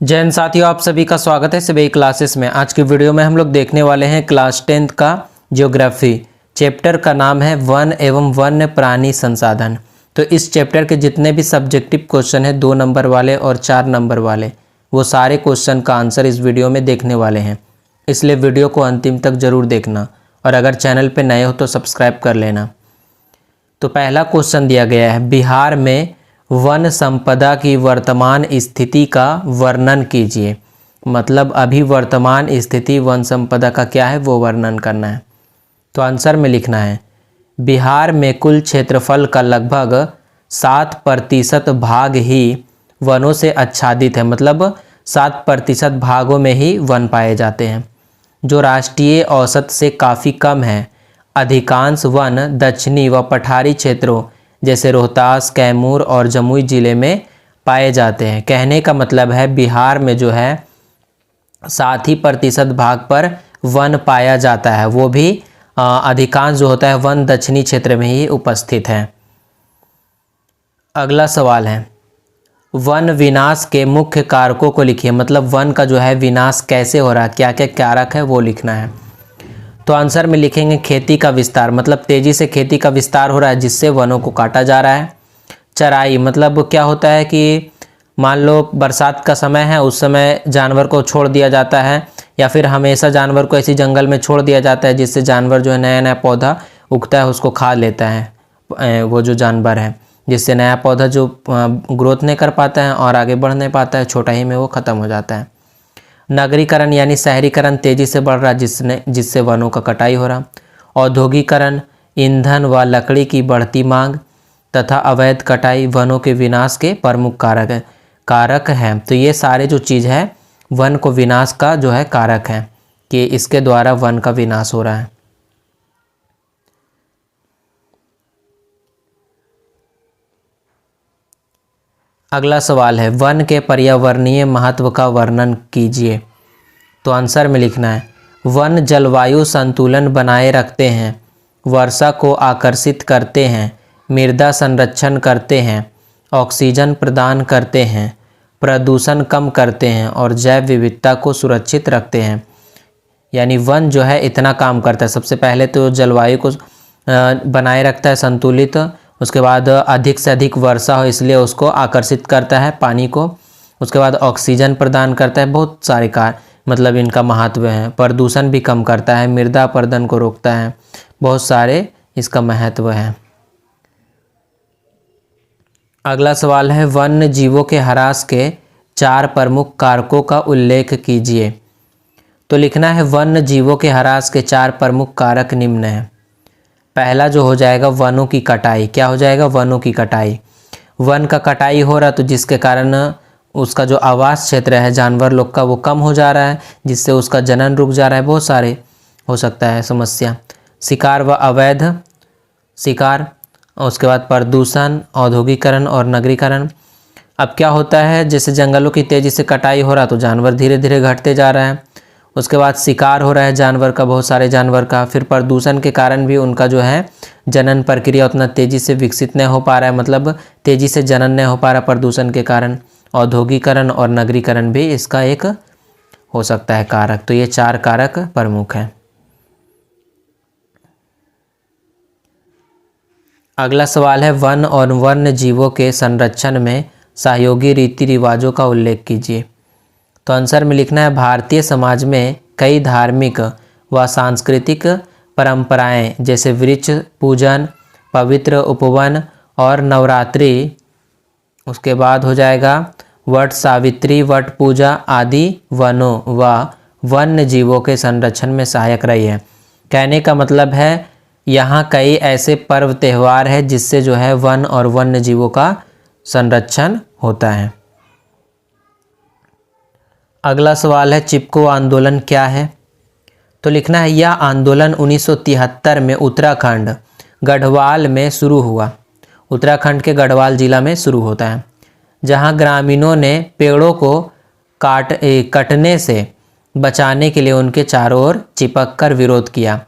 जय हिंद साथियों, आप सभी का स्वागत है सभी क्लासेस में। आज की वीडियो में हम लोग देखने वाले हैं क्लास 10th का ज्योग्राफी। चैप्टर का नाम है वन एवं वन्य प्राणी संसाधन। तो इस चैप्टर के जितने भी सब्जेक्टिव क्वेश्चन हैं 2 नंबर वाले और 4 नंबर वाले, वो सारे क्वेश्चन का आंसर इस वीडियो में देखने वाले हैं, इसलिए वीडियो को अंतिम तक जरूर देखना और अगर चैनल पर नए हो तो सब्सक्राइब कर लेना। तो पहला क्वेश्चन दिया गया है, बिहार में वन संपदा की वर्तमान स्थिति का वर्णन कीजिए। मतलब अभी वर्तमान स्थिति वन संपदा का क्या है वो वर्णन करना है। तो आंसर में लिखना है, बिहार में कुल क्षेत्रफल का लगभग 7% भाग ही वनों से आच्छादित है। मतलब 7% भागों में ही वन पाए जाते हैं, जो राष्ट्रीय औसत से काफ़ी कम है। अधिकांश वन दक्षिणी व पठारी क्षेत्रों जैसे रोहतास, कैमूर और जमुई जिले में पाए जाते हैं। कहने का मतलब है बिहार में जो है 7% भाग पर वन पाया जाता है, वो भी अधिकांश जो होता है वन दक्षिणी क्षेत्र में ही उपस्थित है। अगला सवाल है, वन विनाश के मुख्य कारकों को लिखिए। मतलब वन का जो है विनाश कैसे हो रहा है, क्या क्या कारक है वो लिखना है। तो आंसर में लिखेंगे खेती का विस्तार, मतलब तेज़ी से खेती का विस्तार हो रहा है जिससे वनों को काटा जा रहा है। चराई, मतलब क्या होता है कि मान लो बरसात का समय है, उस समय जानवर को छोड़ दिया जाता है या फिर हमेशा जानवर को ऐसी जंगल में छोड़ दिया जाता है जिससे जानवर जो है नया नया पौधा उगता है उसको खा लेता है वो जो जानवर है, जिससे नया पौधा जो ग्रोथ नहीं कर पाता है और आगे बढ़ नहीं पाता है, छोटा ही में वो ख़त्म हो जाता है। नगरीकरण यानी शहरीकरण तेज़ी से बढ़ रहा है जिससे वनों का कटाई हो रहा। औद्योगिकरण, ईंधन व लकड़ी की बढ़ती मांग तथा अवैध कटाई वनों के विनाश के प्रमुख कारक हैं। तो ये सारे जो चीज़ है वन को विनाश का जो है कारक है कि इसके द्वारा वन का विनाश हो रहा है। अगला सवाल है, वन के पर्यावरणीय महत्व का वर्णन कीजिए। तो आंसर में लिखना है, वन जलवायु संतुलन बनाए रखते हैं, वर्षा को आकर्षित करते हैं, मृदा संरक्षण करते हैं, ऑक्सीजन प्रदान करते हैं, प्रदूषण कम करते हैं और जैव विविधता को सुरक्षित रखते हैं। यानी वन जो है इतना काम करता है। सबसे पहले तो जलवायु को बनाए रखता है संतुलित, उसके बाद अधिक से अधिक वर्षा हो इसलिए उसको आकर्षित करता है पानी को, उसके बाद ऑक्सीजन प्रदान करता है। बहुत सारे कार्य मतलब इनका महत्व है। प्रदूषण भी कम करता है, मृदा अपरदन को रोकता है, बहुत सारे इसका महत्व है। अगला सवाल है, वन्य जीवों के ह्रास के 4 प्रमुख कारकों का उल्लेख कीजिए। तो लिखना है, वन्य जीवों के ह्रास के 4 प्रमुख कारक निम्न हैं। पहला जो हो जाएगा वनों की कटाई। क्या हो जाएगा? वनों की कटाई। वन का कटाई हो रहा तो जिसके कारण उसका जो आवास क्षेत्र है जानवर लोग का वो कम हो जा रहा है, जिससे उसका जनन रुक जा रहा है। बहुत सारे हो सकता है समस्या। शिकार व अवैध शिकार, उसके बाद प्रदूषण, औद्योगिकरण और नगरीकरण। अब क्या होता है, जैसे जंगलों की तेज़ी से कटाई हो रहा तो जानवर धीरे धीरे घटते जा रहा है। उसके बाद शिकार हो रहा है जानवर का, बहुत सारे जानवर का। फिर प्रदूषण के कारण भी उनका जो है जनन प्रक्रिया उतना तेज़ी से विकसित नहीं हो पा रहा है, मतलब तेज़ी से जनन नहीं हो पा रहा प्रदूषण के कारण। औद्योगिकरण और नगरीकरण भी इसका एक हो सकता है कारक। तो ये 4 कारक प्रमुख हैं। अगला सवाल है, वन और वन्य जीवों के संरक्षण में सहयोगी रीति रिवाजों का उल्लेख कीजिए। तो आंसर में लिखना है, भारतीय समाज में कई धार्मिक व सांस्कृतिक परंपराएं जैसे वृक्ष पूजन, पवित्र उपवन और नवरात्रि, उसके बाद हो जाएगा वट सावित्री, वट पूजा आदि वनों व वन्य जीवों के संरक्षण में सहायक रही है। कहने का मतलब है यहाँ कई ऐसे पर्व त्यौहार है जिससे जो है वन और वन्य जीवों का संरक्षण होता है। अगला सवाल है, चिपको आंदोलन क्या है? तो लिखना है, यह आंदोलन 1973 में उत्तराखंड गढ़वाल में शुरू हुआ। उत्तराखंड के गढ़वाल जिला में शुरू होता है, जहां ग्रामीणों ने पेड़ों को कटने से बचाने के लिए उनके चारों ओर चिपक कर विरोध किया।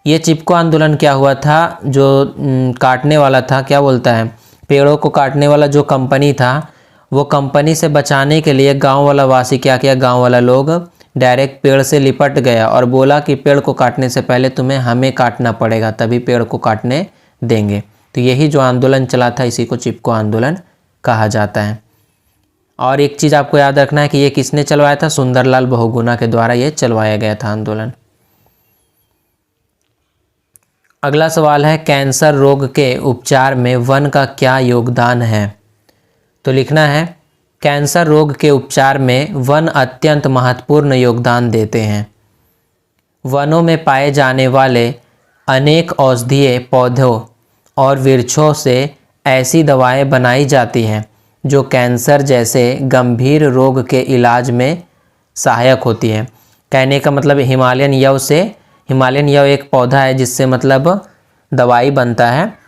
ये चिपको आंदोलन क्या हुआ था, जो काटने वाला था, क्या बोलता है, पेड़ों को काटने वाला जो कंपनी था वो कंपनी से बचाने के लिए गांव वाला वासी क्या किया, गांव वाला लोग डायरेक्ट पेड़ से लिपट गया और बोला कि पेड़ को काटने से पहले तुम्हें हमें काटना पड़ेगा, तभी पेड़ को काटने देंगे। तो यही जो आंदोलन चला था इसी को चिपको आंदोलन कहा जाता है। और एक चीज़ आपको याद रखना है कि ये किसने चलवाया था, सुंदरलाल बहुगुणा के द्वारा ये चलवाया गया था आंदोलन। अगला सवाल है कैंसर रोग के उपचार में वन का क्या योगदान है। तो लिखना है कैंसर रोग के उपचार में वन अत्यंत महत्वपूर्ण योगदान देते हैं। वनों में पाए जाने वाले अनेक औषधीय पौधों और वृक्षों से ऐसी दवाएं बनाई जाती हैं जो कैंसर जैसे गंभीर रोग के इलाज में सहायक होती है। कहने का मतलब हिमालयन यव एक पौधा है जिससे मतलब दवाई बनता है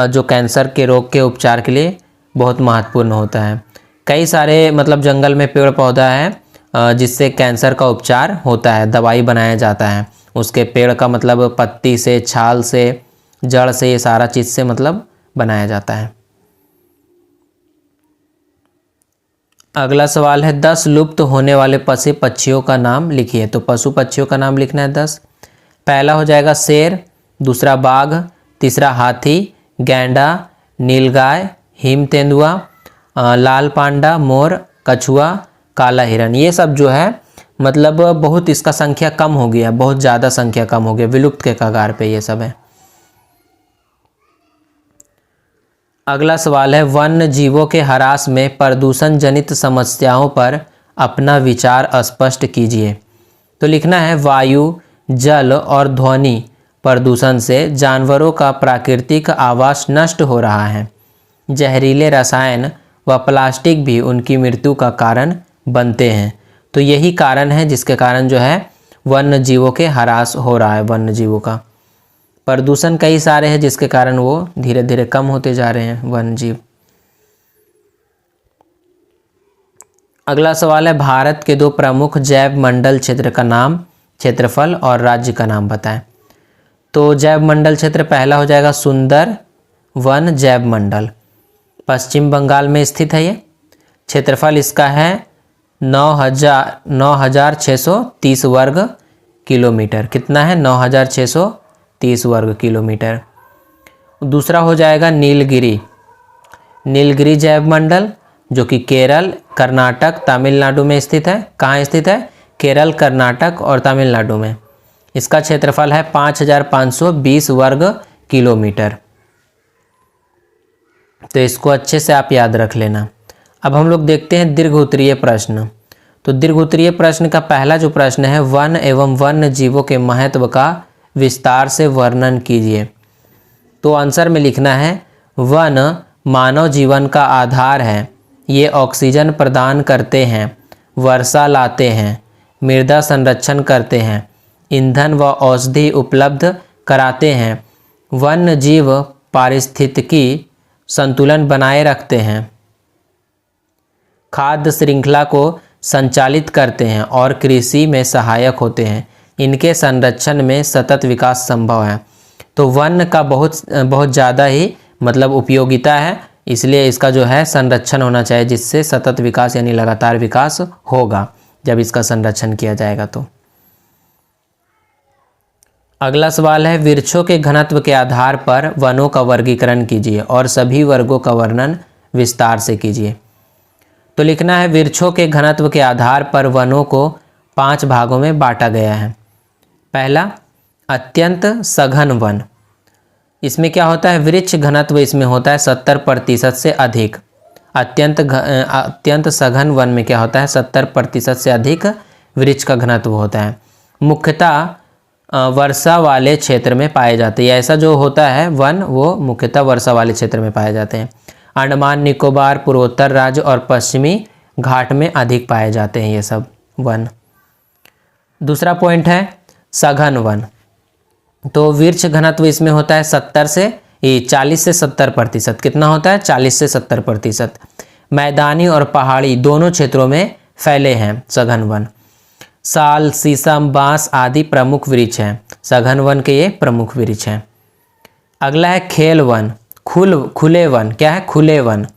जो कैंसर के रोग के उपचार के लिए बहुत महत्वपूर्ण होता है। कई सारे मतलब जंगल में पेड़ पौधा है जिससे कैंसर का उपचार होता है, दवाई बनाया जाता है। उसके पेड़ का मतलब पत्ती से, छाल से, जड़ से, ये सारा चीज़ से मतलब बनाया जाता है। अगला सवाल है 10 लुप्त होने वाले पशु पक्षियों का नाम लिखिए। तो पशु पक्षियों का नाम लिखना है 10। पहला हो जाएगा शेर, दूसरा बाघ, तीसरा हाथी, गैंडा, नीलगाय, हिम तेंदुआ, लाल पांडा, मोर, कछुआ, काला हिरन। ये सब जो है मतलब बहुत इसका संख्या कम हो गया, बहुत ज़्यादा संख्या कम हो गया, विलुप्त के कगार पे ये सब है। अगला सवाल है वन्य जीवों के ह्रास में प्रदूषण जनित समस्याओं पर अपना विचार स्पष्ट कीजिए। तो लिखना है वायु, जल और ध्वनि प्रदूषण से जानवरों का प्राकृतिक आवास नष्ट हो रहा है। जहरीले रसायन व प्लास्टिक भी उनकी मृत्यु का कारण बनते हैं। तो यही कारण है जिसके कारण जो है वन्य जीवों के ह्रास हो रहा है। वन्य जीवों का प्रदूषण कई सारे हैं जिसके कारण वो धीरे धीरे कम होते जा रहे हैं वन्य जीव। अगला सवाल है भारत के 2 प्रमुख जैव मंडल क्षेत्र का नाम, क्षेत्रफल और राज्य का नाम बताएं। तो जैव मंडल क्षेत्र पहला हो जाएगा सुंदर वन जैव मंडल, पश्चिम बंगाल में स्थित है ये। क्षेत्रफल इसका है 9,630 वर्ग किलोमीटर। कितना है? 9,630 वर्ग किलोमीटर। दूसरा हो जाएगा नीलगिरी जैव मंडल जो कि केरल, कर्नाटक, तमिलनाडु में स्थित है। कहाँ स्थित है? केरल, कर्नाटक और तमिलनाडु में। इसका क्षेत्रफल है 5,520 वर्ग किलोमीटर। तो इसको अच्छे से आप याद रख लेना। अब हम लोग देखते हैं दीर्घ उत्तरीय प्रश्न। तो दीर्घ उत्तरीय प्रश्न का पहला जो प्रश्न है वन एवं वन्य जीवों के महत्व का विस्तार से वर्णन कीजिए। तो आंसर में लिखना है वन मानव जीवन का आधार है। ये ऑक्सीजन प्रदान करते हैं, वर्षा लाते हैं, मृदा संरक्षण करते हैं, ईंधन व औषधि उपलब्ध कराते हैं, वन्य जीव पारिस्थितिकी संतुलन बनाए रखते हैं, खाद्य श्रृंखला को संचालित करते हैं और कृषि में सहायक होते हैं। इनके संरक्षण में सतत विकास संभव है। तो वन का बहुत ज़्यादा ही मतलब उपयोगिता है, इसलिए इसका जो है संरक्षण होना चाहिए जिससे सतत विकास यानी लगातार विकास होगा जब इसका संरक्षण किया जाएगा। तो अगला सवाल है वृक्षों के घनत्व के आधार पर वनों का वर्गीकरण कीजिए और सभी वर्गों का वर्णन विस्तार से कीजिए। तो लिखना है वृक्षों के घनत्व के आधार पर वनों को 5 भागों में बांटा गया है। पहला अत्यंत सघन वन। इसमें क्या होता है? वृक्ष घनत्व इसमें होता है 70% से अधिक। अत्यंत सघन वन में क्या होता है? 70% से अधिक वृक्ष का घनत्व होता है। मुख्यतः वर्षा वाले क्षेत्र में पाए जाते हैं। ऐसा जो होता है वन वो मुख्यतः वर्षा वाले क्षेत्र में पाए जाते हैं। अंडमान निकोबार, पूर्वोत्तर राज्य और पश्चिमी घाट में अधिक पाए जाते हैं ये सब वन। दूसरा पॉइंट है सघन वन। तो वृक्ष घनत्व इसमें होता है 40 से 70%। कितना होता है? 40 से 70%। मैदानी और पहाड़ी दोनों क्षेत्रों में फैले हैं सघन वन। साल, शीशम, बांस आदि प्रमुख वृक्ष हैं। सघन वन के ये प्रमुख वृक्ष हैं। अगला है खेल वन, खुले वन। क्या है? खुले वन।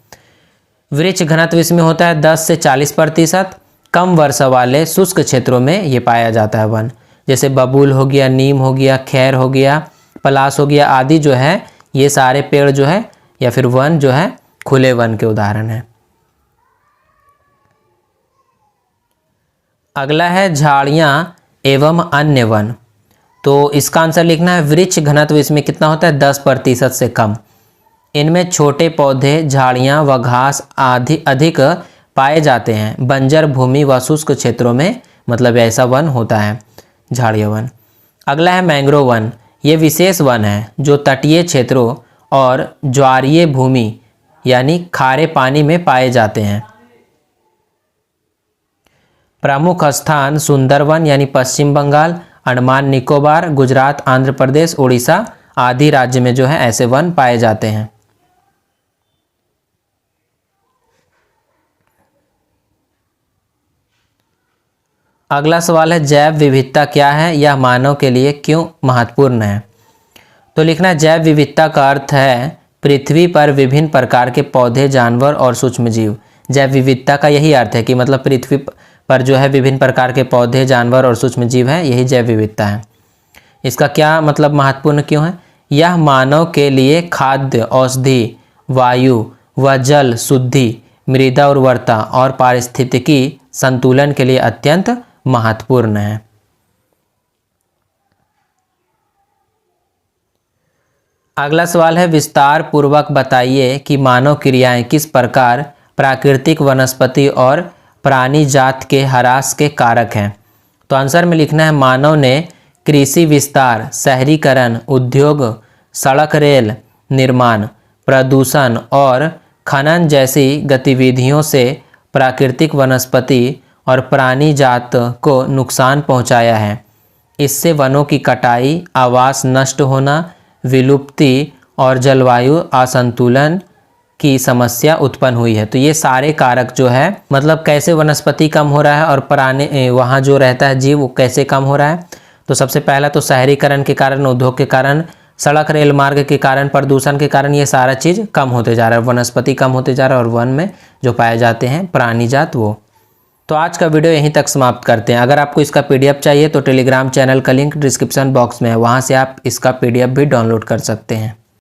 वृक्ष घनत्व इसमें होता है 10 से 40%। कम वर्षा वाले शुष्क क्षेत्रों में ये पाया जाता है वन, जैसे बबूल हो गया, नीम हो गया, खैर हो गया, पलाश हो गया आदि जो है, ये सारे पेड़ जो है या फिर वन जो है खुले वन के उदाहरण हैं। अगला है झाड़ियाँ एवं अन्य वन। तो इसका आंसर लिखना है वृक्ष घनत्व इसमें कितना होता है 10% से कम। इनमें छोटे पौधे, झाड़ियाँ व घास आदि अधिक पाए जाते हैं। बंजर भूमि व शुष्क क्षेत्रों में मतलब ऐसा वन होता है झाड़िया वन। अगला है मैंग्रोव वन। ये विशेष वन है जो तटीय क्षेत्रों और ज्वारीय भूमि यानी खारे पानी में पाए जाते हैं। प्रमुख स्थान सुंदरवन यानी पश्चिम बंगाल, अंडमान निकोबार, गुजरात, आंध्र प्रदेश, उड़ीसा आदि राज्य में जो है ऐसे वन पाए जाते हैं। अगला सवाल है जैव विविधता क्या है, यह मानव के लिए क्यों महत्वपूर्ण है। तो लिखना है जैव विविधता का अर्थ है पृथ्वी पर विभिन्न प्रकार के पौधे, जानवर और सूक्ष्मजीव। जैव विविधता का यही अर्थ है कि मतलब पृथ्वी पर जो है विभिन्न प्रकार के पौधे, जानवर और सूक्ष्मजीव हैं, यही जैव विविधता है। इसका क्या मतलब महत्वपूर्ण क्यों है। यह मानव के लिए खाद्य, औषधि, वायु व जल शुद्धि, मृदा उर्वरता और पारिस्थितिकी संतुलन के लिए अत्यंत महत्वपूर्ण है। अगला सवाल है विस्तार पूर्वक बताइए कि मानव क्रियाएं किस प्रकार प्राकृतिक, वनस्पति और प्राणी जात के ह्रास के कारक हैं। तो आंसर में लिखना है मानव ने कृषि विस्तार, शहरीकरण, उद्योग, सड़क रेल निर्माण, प्रदूषण और खनन जैसी गतिविधियों से प्राकृतिक, वनस्पति और प्राणी जात को नुकसान पहुंचाया है। इससे वनों की कटाई, आवास नष्ट होना, विलुप्ति और जलवायु असंतुलन की समस्या उत्पन्न हुई है। तो ये सारे कारक जो है मतलब कैसे वनस्पति कम हो रहा है और प्राणी वहाँ जो रहता है जीव वो कैसे कम हो रहा है। तो सबसे पहला तो शहरीकरण के कारण, उद्योग के कारण, सड़क रेल मार्ग के कारण, प्रदूषण के कारण ये सारा चीज़ कम होते जा रहा है, वनस्पति कम होते जा रहा है और वन में जो पाए जाते हैं प्राणी जात वो। तो आज का वीडियो यहीं तक समाप्त करते हैं। अगर आपको इसका पीडीएफ चाहिए तो टेलीग्राम चैनल का लिंक डिस्क्रिप्शन बॉक्स में है, वहाँ से आप इसका पीडीएफ भी डाउनलोड कर सकते हैं।